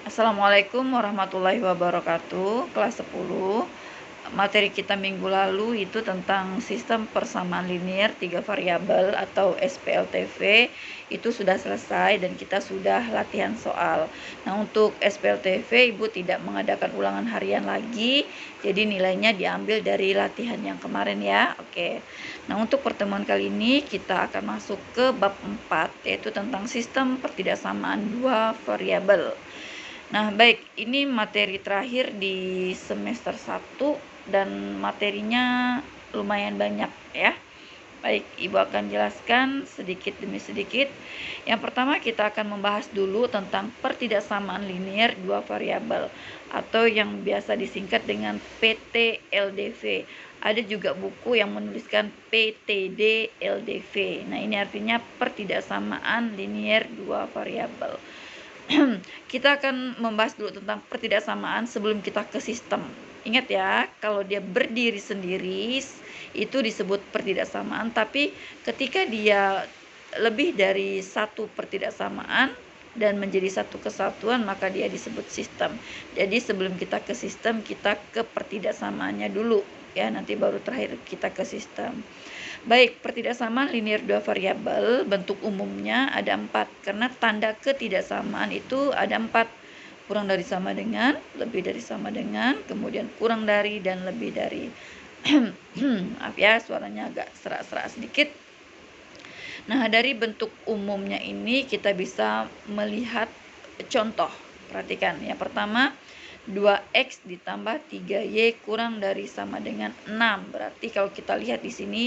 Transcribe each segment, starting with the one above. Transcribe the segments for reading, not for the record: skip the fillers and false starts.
Assalamualaikum warahmatullahi wabarakatuh. Kelas 10. Materi kita minggu lalu itu tentang sistem persamaan linear 3 variabel atau SPLTV. Itu sudah selesai dan kita sudah latihan soal. Nah, untuk SPLTV Ibu tidak mengadakan ulangan harian lagi, jadi nilainya diambil dari latihan yang kemarin ya. Oke. Nah, untuk pertemuan kali ini kita akan masuk ke bab 4, yaitu tentang sistem pertidaksamaan 2 variabel. Nah, baik, ini materi terakhir di semester 1 dan materinya lumayan banyak ya. Baik, Ibu akan jelaskan sedikit demi sedikit. Yang pertama kita akan membahas dulu tentang pertidaksamaan linear 2 variabel atau yang biasa disingkat dengan PTLDV. Ada juga buku yang menuliskan PTD-LDV. Nah, ini artinya pertidaksamaan linear 2 variabel. Kita akan membahas dulu tentang pertidaksamaan sebelum kita ke sistem. Ingat ya, kalau dia berdiri sendiri itu disebut pertidaksamaan, tapi ketika dia lebih dari satu pertidaksamaan dan menjadi satu kesatuan, maka dia disebut sistem. Jadi sebelum kita ke sistem, kita ke pertidaksamaannya dulu ya, nanti baru terakhir kita ke sistem. Baik, pertidaksamaan linear 2 variabel bentuk umumnya ada 4, karena tanda ketidaksamaan itu ada 4. Kurang dari sama dengan, lebih dari sama dengan, kemudian kurang dari, dan lebih dari. Maaf ya, suaranya agak serak-serak sedikit. Nah, dari bentuk umumnya ini kita bisa melihat contoh. Perhatikan, yang pertama 2x ditambah 3y kurang dari sama dengan 6. Berarti kalau kita lihat di sini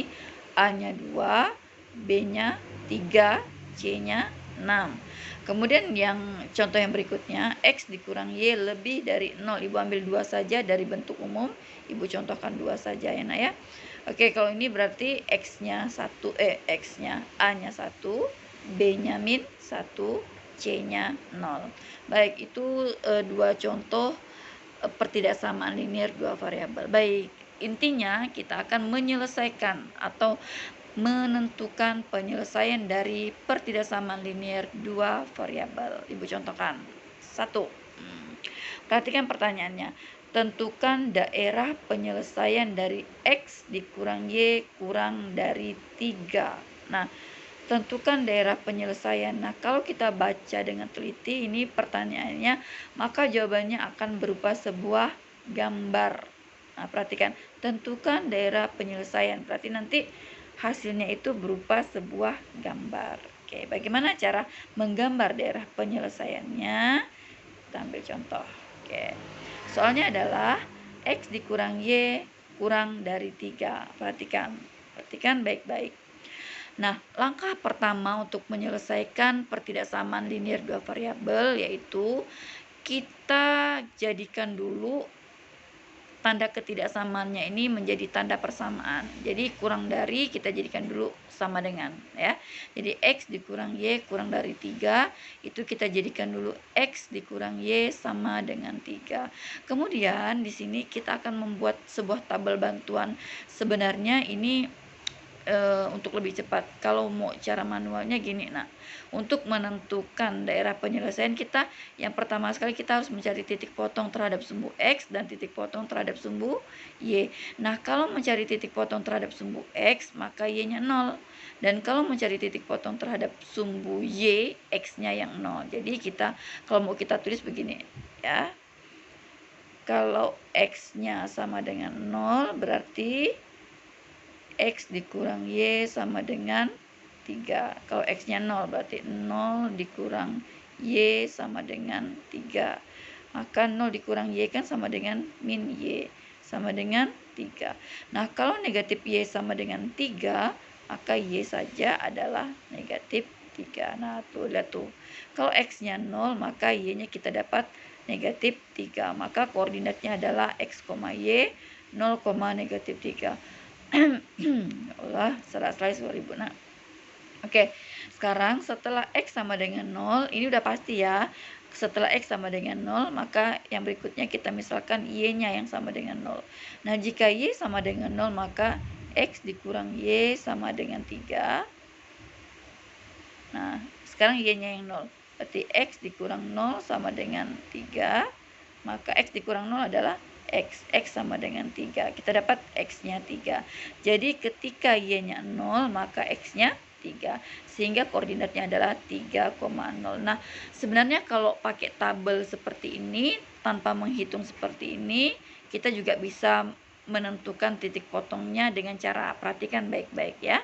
A-nya 2, B-nya 3, C-nya 6. Kemudian yang contoh yang berikutnya, X dikurang Y lebih dari 0. Ibu ambil 2 saja dari bentuk umum. Ibu contohkan 2 saja ya nak ya. Oke, kalau ini berarti X-nya 1, X-nya A-nya 1, B-nya min 1, C-nya 0. Baik, itu 2 contoh pertidaksamaan linear 2 variabel. Baik, intinya kita akan menyelesaikan atau menentukan penyelesaian dari pertidaksamaan linear 2 variabel. Ibu contohkan. 1. Perhatikan pertanyaannya. Tentukan daerah penyelesaian dari X dikurang Y kurang dari 3. Nah, tentukan daerah penyelesaian. Nah, kalau kita baca dengan teliti ini pertanyaannya, maka jawabannya akan berupa sebuah gambar. Nah, perhatikan, tentukan daerah penyelesaian. Berarti nanti hasilnya itu berupa sebuah gambar. Oke, bagaimana cara menggambar daerah penyelesaiannya? Kita ambil contoh. Oke. Soalnya adalah X dikurang Y kurang dari 3. Perhatikan baik-baik. Nah, langkah pertama untuk menyelesaikan pertidaksamaan linear 2 variabel yaitu kita jadikan dulu tanda ketidaksamaannya ini menjadi tanda persamaan. Jadi kurang dari kita jadikan dulu sama dengan ya. Jadi X dikurang Y kurang dari 3 itu kita jadikan dulu X dikurang Y sama dengan 3. Kemudian di sini kita akan membuat sebuah tabel bantuan. Sebenarnya ini untuk lebih cepat. Kalau mau cara manualnya gini, nah, untuk menentukan daerah penyelesaian kita, yang pertama sekali kita harus mencari titik potong terhadap sumbu X dan titik potong terhadap sumbu Y. Nah, kalau mencari titik potong terhadap sumbu X, maka Y-nya 0. Dan kalau mencari titik potong terhadap sumbu Y, X-nya yang 0. Jadi kita, kalau mau kita tulis begini, ya. Kalau X-nya sama dengan 0, berarti X dikurang Y sama dengan 3. Kalau X-nya 0 berarti 0 dikurang Y sama dengan 3. Maka 0 dikurang Y kan sama dengan min Y sama dengan 3. Nah, kalau negatif Y sama dengan 3, maka Y saja adalah negatif 3. Nah, tuh lihat tuh. Kalau X-nya 0, maka Y-nya kita dapat negatif 3. Maka koordinatnya adalah X, Y 0, negatif 3. Allah, serak-serak suara ibu nak. Oke, sekarang setelah X sama dengan 0, ini udah pasti ya. Setelah X sama dengan 0, maka yang berikutnya kita misalkan Y-nya yang sama dengan 0. Nah, jika Y sama dengan 0, maka X dikurang Y sama dengan 3. Nah, sekarang Y-nya yang 0. Berarti X dikurang 0 sama dengan 3. Maka X dikurang 0 adalah X. X sama dengan 3. Kita dapat X-nya 3. Jadi ketika Y-nya 0, maka X-nya 3. Sehingga koordinatnya adalah 3,0. Nah, sebenarnya kalau pakai tabel seperti ini, tanpa menghitung seperti ini, kita juga bisa menentukan titik potongnya dengan cara perhatikan baik-baik ya.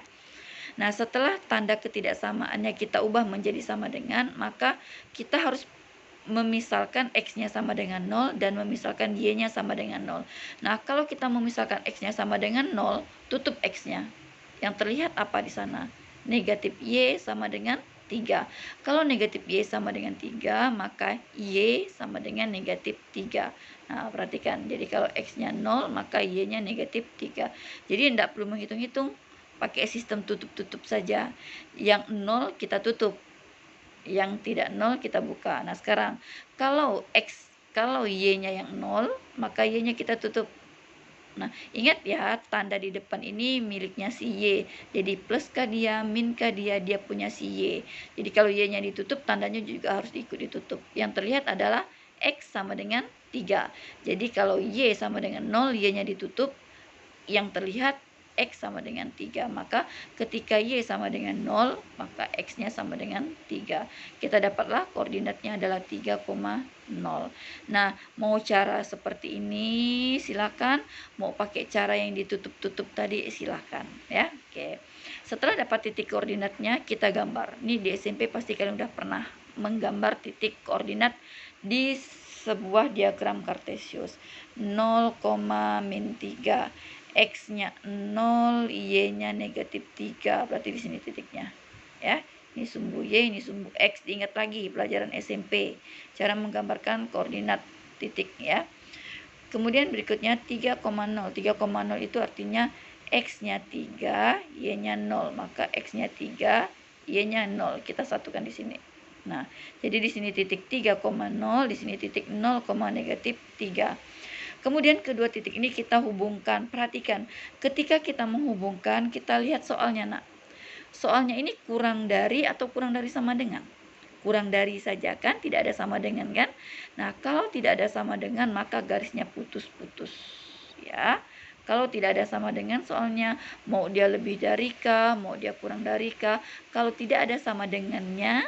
Nah, setelah tanda ketidaksamaannya kita ubah menjadi sama dengan, maka kita harus memisalkan X-nya sama dengan 0 dan memisalkan Y-nya sama dengan 0. Nah, kalau kita memisalkan X-nya sama dengan 0, tutup X-nya. Yang terlihat apa di sana? Negatif Y sama dengan 3. Kalau negatif Y sama dengan 3, maka Y sama dengan negatif 3. Nah, perhatikan. Jadi kalau X-nya 0, maka Y-nya negatif 3. Jadi tidak perlu menghitung-hitung. Pakai sistem tutup-tutup saja. Yang 0 kita tutup. Yang tidak 0 kita buka. Nah, sekarang kalau Y-nya yang 0, maka Y-nya kita tutup. Nah, ingat ya, tanda di depan ini miliknya si Y. Jadi plus kah dia, min kah dia punya si Y. Jadi kalau Y-nya ditutup, tandanya juga harus ikut ditutup. Yang terlihat adalah X sama dengan 3. Jadi kalau Y sama dengan 0, Y-nya ditutup. Yang terlihat X sama dengan 3. Maka ketika Y sama dengan 0, maka X-nya sama dengan 3. Kita dapatlah koordinatnya adalah 3,0. Nah, mau cara seperti ini silakan, mau pakai cara yang ditutup-tutup tadi silakan ya. Oke. Setelah dapat titik koordinatnya, kita gambar. Ini di SMP pasti kalian udah pernah menggambar titik koordinat di sebuah diagram kartesius. 0, min 3. X-nya 0, Y-nya negatif 3. Berarti di sini titiknya. Ya, ini sumbu Y, ini sumbu X. Diingat lagi pelajaran SMP. Cara menggambarkan koordinat titik ya. Kemudian berikutnya 3,0. 3,0 itu artinya X-nya 3, Y-nya 0. Maka X-nya 3, Y-nya 0. Kita satukan di sini. Nah, jadi di sini titik 3,0, di sini titik 0, negatif 3. Kemudian kedua titik ini kita hubungkan. Perhatikan, ketika kita menghubungkan, kita lihat soalnya, nak. Soalnya ini kurang dari atau kurang dari sama dengan? Kurang dari saja kan, tidak ada sama dengan kan? Nah, kalau tidak ada sama dengan, maka garisnya putus-putus. Ya, kalau tidak ada sama dengan, soalnya mau dia lebih dari kah, mau dia kurang dari kah. Kalau tidak ada sama dengannya,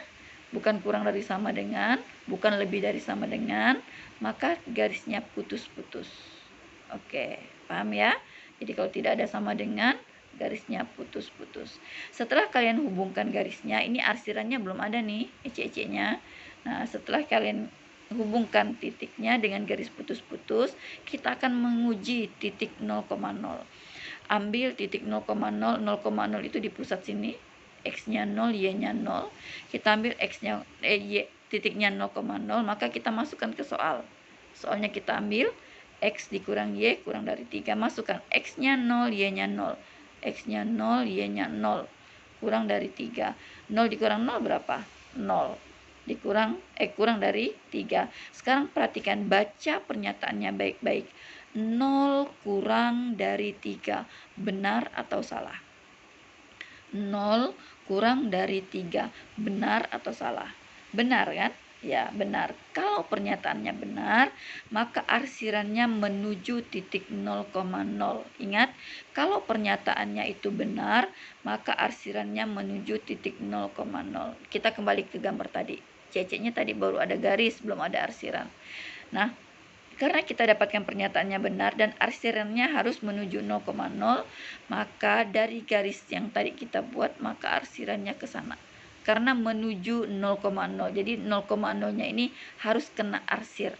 bukan kurang dari sama dengan, bukan lebih dari sama dengan, maka garisnya putus-putus. Oke, paham ya? Jadi kalau tidak ada sama dengan, garisnya putus-putus. Setelah kalian hubungkan garisnya, ini arsirannya belum ada nih, ece-ecenya. Nah, setelah kalian hubungkan titiknya dengan garis putus-putus, kita akan menguji titik 0,0. Ambil titik 0,0, 0,0 itu di pusat sini. X-nya 0, Y-nya 0. Kita ambil X-nya Y, titiknya 0,0, maka kita masukkan ke soal. Soalnya kita ambil X dikurang Y kurang dari 3. Masukkan X-nya 0, Y-nya 0. X-nya 0, Y-nya 0. Kurang dari 3. 0 dikurang 0 berapa? 0. Kurang dari 3. Sekarang perhatikan, baca pernyataannya baik-baik. 0 kurang dari 3. Benar atau salah? 0 kurang dari 3. Benar atau salah? Benar kan? Ya, benar. Kalau pernyataannya benar, maka arsirannya menuju titik 0,0. Ingat, kalau pernyataannya itu benar, maka arsirannya menuju titik 0,0. Kita kembali ke gambar tadi. C-nya tadi baru ada garis, belum ada arsiran. Nah, karena kita dapatkan pernyataannya benar dan arsirannya harus menuju 0,0, maka dari garis yang tadi kita buat, maka arsirannya ke sana. Karena menuju 0,0. Jadi 0,0-nya ini harus kena arsir.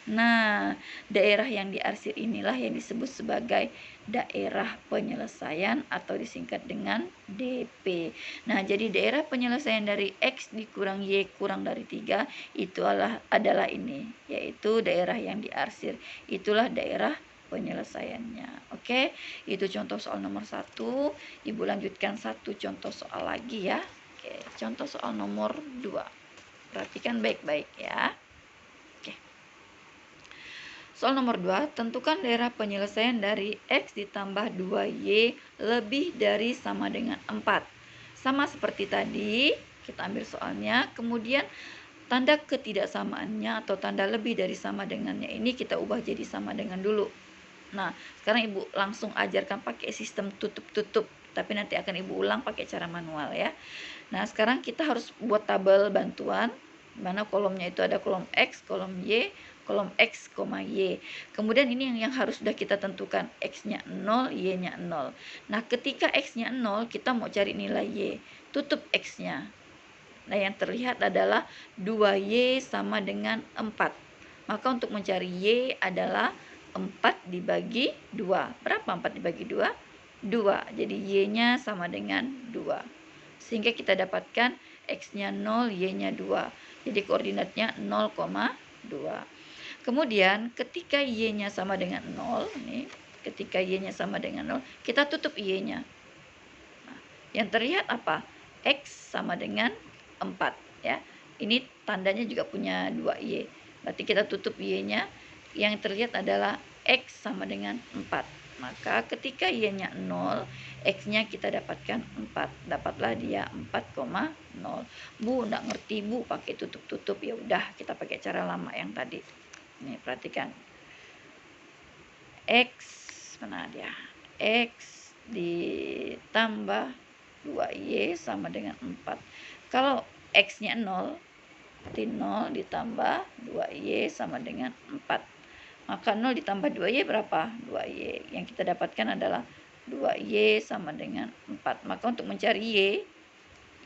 Nah, daerah yang diarsir inilah yang disebut sebagai daerah penyelesaian atau disingkat dengan DP. Nah, jadi daerah penyelesaian dari X dikurang Y kurang dari 3 itu adalah ini, yaitu daerah yang diarsir. Itulah daerah penyelesaiannya. Oke, itu contoh soal nomor 1. Ibu lanjutkan satu contoh soal lagi ya. Oke, contoh soal nomor 2. Perhatikan baik-baik ya. Oke. Soal nomor 2, tentukan daerah penyelesaian dari X ditambah 2Y lebih dari sama dengan 4. Sama seperti tadi, kita ambil soalnya. Kemudian tanda ketidaksamaannya atau tanda lebih dari sama dengannya ini kita ubah jadi sama dengan dulu. Nah, sekarang Ibu langsung ajarkan pakai sistem tutup-tutup, tapi nanti akan Ibu ulang pakai cara manual ya. Nah, sekarang kita harus buat tabel bantuan, mana kolomnya itu ada kolom X, kolom Y, kolom X, Y. Kemudian ini yang harus sudah kita tentukan, X-nya 0, Y-nya 0. Nah, ketika X-nya 0, kita mau cari nilai Y. Tutup X-nya. Nah, yang terlihat adalah 2Y sama dengan 4. Maka untuk mencari Y adalah 4 dibagi 2. Berapa 4 dibagi 2? 2. Jadi Y-nya sama dengan 2. Sehingga kita dapatkan X-nya 0, Y-nya 2. Jadi koordinatnya 0,2. Kemudian ketika Y-nya sama dengan 0, nih, ketika Y-nya sama dengan 0, kita tutup Y-nya. Nah, yang terlihat apa? X sama dengan 4 ya. Ini tandanya juga punya 2Y. Berarti kita tutup Y-nya. Yang terlihat adalah X sama dengan 4. Maka ketika Y-nya 0, X-nya kita dapatkan 4. Dapatlah dia 4,0. Bu, enggak ngerti Bu pakai tutup-tutup. Ya udah, kita pakai cara lama yang tadi. Nih, perhatikan. X, mana dia? X ditambah 2Y sama dengan 4. Kalau X-nya 0, berarti 0 ditambah 2Y sama dengan 4. Maka 0 ditambah 2Y berapa? 2Y. Yang kita dapatkan adalah 2Y sama dengan 4. Maka untuk mencari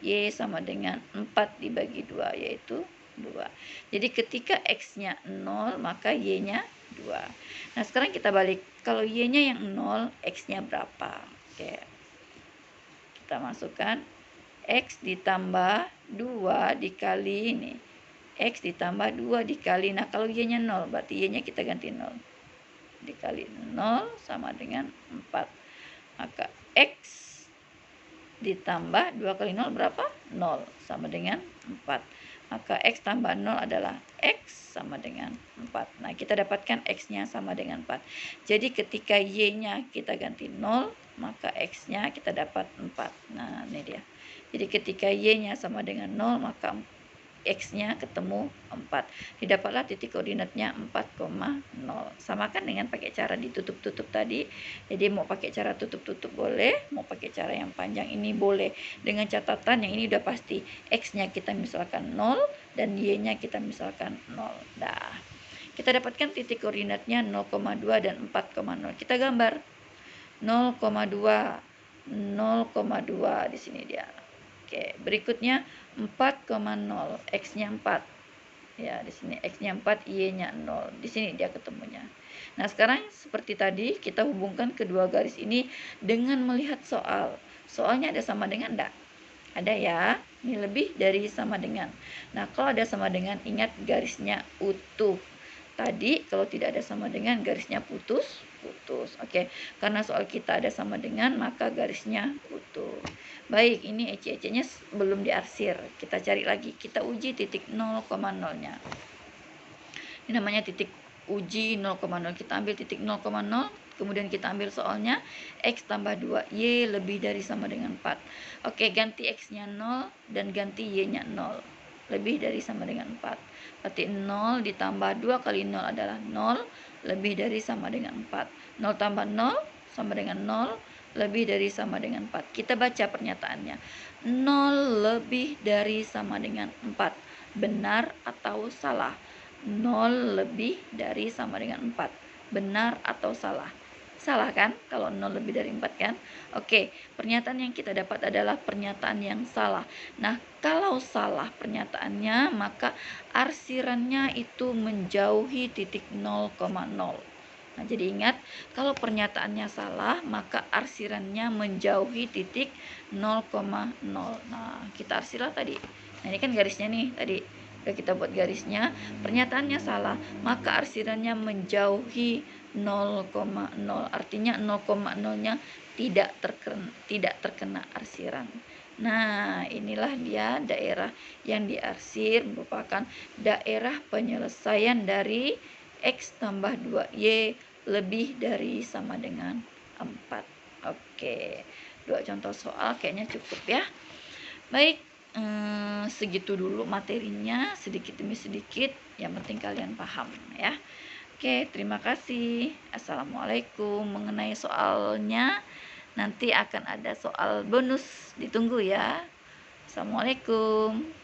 Y sama dengan 4 dibagi 2, yaitu 2. Jadi ketika X-nya 0, maka Y-nya 2. Nah, sekarang kita balik. Kalau Y-nya yang 0, X-nya berapa? Oke. Kita masukkan X ditambah 2 dikali ini. X ditambah 2 dikali. Nah, kalau Y-nya 0, berarti Y-nya kita ganti 0. Dikali 0 sama dengan 4. Maka X ditambah 2 kali 0 berapa? 0 sama dengan 4. Maka X tambah 0 adalah X sama dengan 4. Nah, kita dapatkan X-nya sama dengan 4. Jadi ketika Y-nya kita ganti 0, maka X-nya kita dapat 4. Nah, ini dia. Jadi ketika Y-nya sama dengan 0, maka X-nya ketemu 4. Didapatlah titik koordinatnya 4,0. Samakan dengan pakai cara ditutup-tutup tadi. Jadi mau pakai cara tutup-tutup boleh, mau pakai cara yang panjang ini boleh. Dengan catatan yang ini udah pasti. X-nya kita misalkan 0 dan Y-nya kita misalkan 0. Dah. Kita dapatkan titik koordinatnya 0,2 dan 4,0. Kita gambar 0,2, 0,2 di sini dia. Oke, berikutnya 4,0, X-nya 4. Ya, di sini X-nya 4, Y-nya 0. Di sini dia ketemunya. Nah, sekarang seperti tadi kita hubungkan kedua garis ini dengan melihat soal. Soalnya ada sama dengan enggak? Ada ya. Ini lebih dari sama dengan. Nah, kalau ada sama dengan, ingat garisnya utuh. Tadi kalau tidak ada sama dengan, garisnya putus. Oke, karena soal kita ada sama dengan, maka garisnya utuh. Baik, ini ece-ecenya belum diarsir. Kita cari lagi, kita uji titik 0,0-nya. Ini namanya titik uji 0,0. Kita ambil titik 0,0, kemudian kita ambil soalnya X tambah 2Y lebih dari sama dengan 4. Oke, ganti X-nya 0 dan ganti Y-nya 0. Lebih dari sama dengan 4. Berarti 0 ditambah 2 kali 0 adalah 0, lebih dari sama dengan 4. 0 tambah 0 sama dengan 0, lebih dari sama dengan 4. Kita baca pernyataannya. 0 lebih dari sama dengan 4. Benar atau salah? 0 lebih dari sama dengan 4. Benar atau salah? Salah kan? Kalau 0 lebih dari 4 kan? Oke, pernyataan yang kita dapat adalah pernyataan yang salah. Nah, kalau salah pernyataannya, maka arsirannya itu menjauhi titik 0,0. Nah, jadi ingat, kalau pernyataannya salah, maka arsirannya menjauhi titik 0,0. Nah, kita arsirlah tadi. Nah, ini kan garisnya nih, tadi udah kita buat garisnya. Pernyataannya salah, maka arsirannya menjauhi 0,0. Artinya 0,0-nya tidak terkena arsiran. Nah, inilah dia daerah yang diarsir, merupakan daerah penyelesaian dari X tambah 2Y lebih dari sama dengan 4. Oke, 2 contoh soal kayaknya cukup ya. Baik, segitu dulu materinya, sedikit demi sedikit, yang penting kalian paham ya. Oke, terima kasih. Assalamualaikum. Mengenai soalnya, nanti akan ada soal bonus, ditunggu ya. Assalamualaikum.